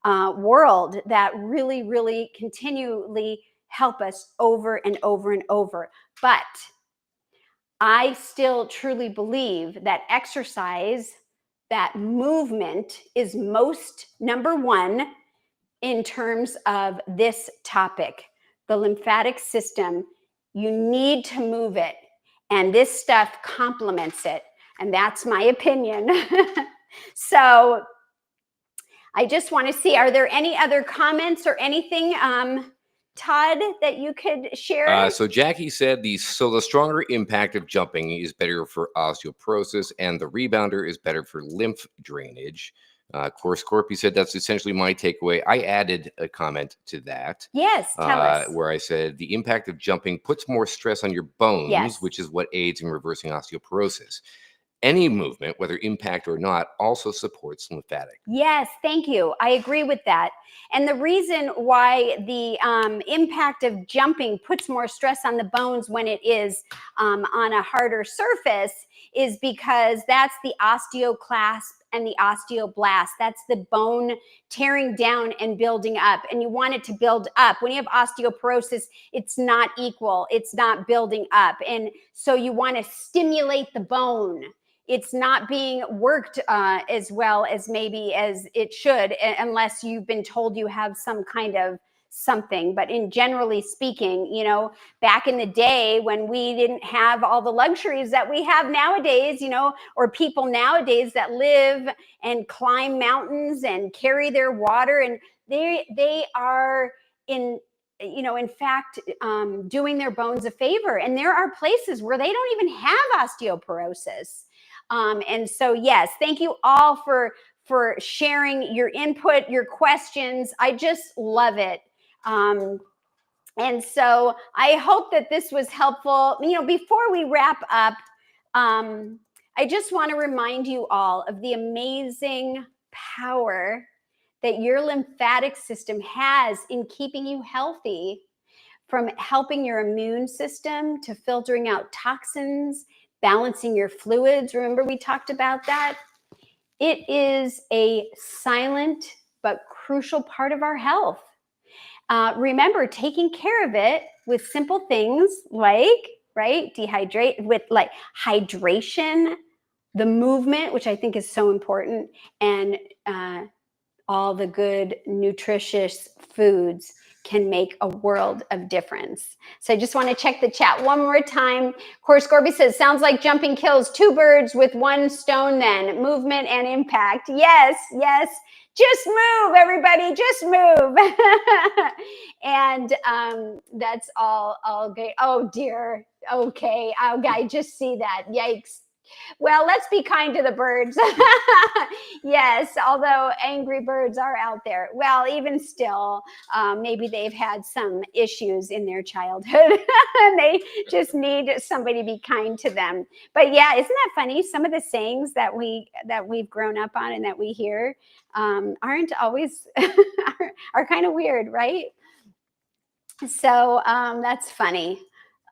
world that really, really continually help us over and over and over. But I still truly believe that exercise, that movement is number one in terms of this topic, the lymphatic system. You need to move it, and this stuff complements it. And that's my opinion. So I just want to see, are there any other comments or anything, Todd, that you could share? So Jackie said the stronger impact of jumping is better for osteoporosis, and the rebounder is better for lymph drainage. Core Scorpio said that's essentially my takeaway. I added a comment to that. Yes, tell us. Where I said the impact of jumping puts more stress on your bones, Yes. which is what aids in reversing osteoporosis. Any movement, whether impact or not, also supports lymphatic. Yes, thank you. I agree with that. And the reason why the impact of jumping puts more stress on the bones when it is on a harder surface is because that's the osteoclast and the osteoblast. That's the bone tearing down and building up. And you want it to build up. When you have osteoporosis, it's not equal. It's not building up. And so you want to stimulate the bone. It's not being worked as well as maybe as it should, unless you've been told you have some kind of something. But in generally speaking, back in the day when we didn't have all the luxuries that we have nowadays, or people nowadays that live and climb mountains and carry their water, and they are in fact, doing their bones a favor. And there are places where they don't even have osteoporosis. And so, yes, thank you all for sharing your input, your questions. I just love it. And so I hope that this was helpful. Before we wrap up, I just want to remind you all of the amazing power that your lymphatic system has in keeping you healthy, from helping your immune system to filtering out toxins, balancing your fluids. Remember, we talked about that? It is a silent but crucial part of our health. Remember, taking care of it with simple things like, hydration, the movement, which I think is so important, and all the good, nutritious foods can make a world of difference. So I just want to check the chat one more time. Horse Gorby says, sounds like jumping kills two birds with one stone then, movement and impact. Yes, yes. Just move, everybody, just move. And that's all good. Oh, dear. Okay. I just see that. Yikes. Well, let's be kind to the birds. Yes, although angry birds are out there. Well, even still, maybe they've had some issues in their childhood and they just need somebody to be kind to them. But yeah, isn't that funny? Some of the sayings that we've grown up on and that we hear aren't always are kind of weird, right? So that's funny.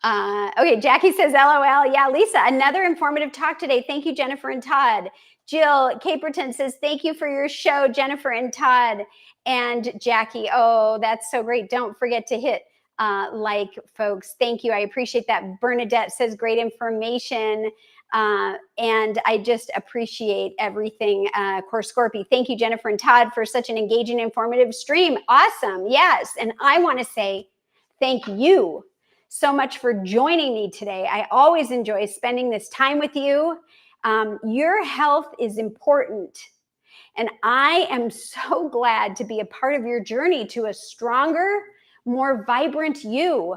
Okay, Jackie says, LOL. Yeah, Lisa, another informative talk today. Thank you, Jennifer and Todd. Jill Caperton says, thank you for your show, Jennifer and Todd. And Jackie, oh, that's so great. Don't forget to hit like, folks. Thank you. I appreciate that. Bernadette says, great information. And I just appreciate everything. Of course, Scorpy, thank you, Jennifer and Todd, for such an engaging, informative stream. Awesome. Yes. And I want to say thank you so much for joining me today. I always enjoy spending this time with you. Your health is important. And I am so glad to be a part of your journey to a stronger, more vibrant you.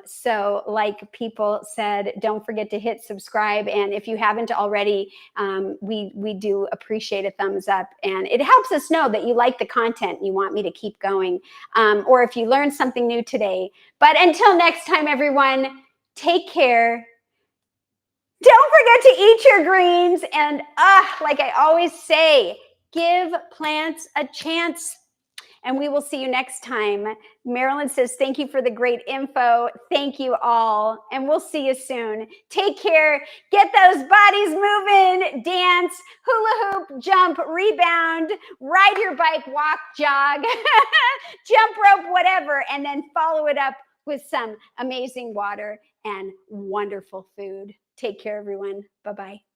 So like people said, don't forget to hit subscribe. And if you haven't already, we do appreciate a thumbs up. And it helps us know that you like the content and you want me to keep going. Or if you learned something new today. But until next time, everyone, take care. Don't forget to eat your greens. And like I always say, give plants a chance. And we will see you next time. Marilyn says, thank you for the great info. Thank you all. And we'll see you soon. Take care. Get those bodies moving. Dance, hula hoop, jump, rebound, ride your bike, walk, jog, jump rope, whatever. And then follow it up with some amazing water and wonderful food. Take care, everyone. Bye-bye.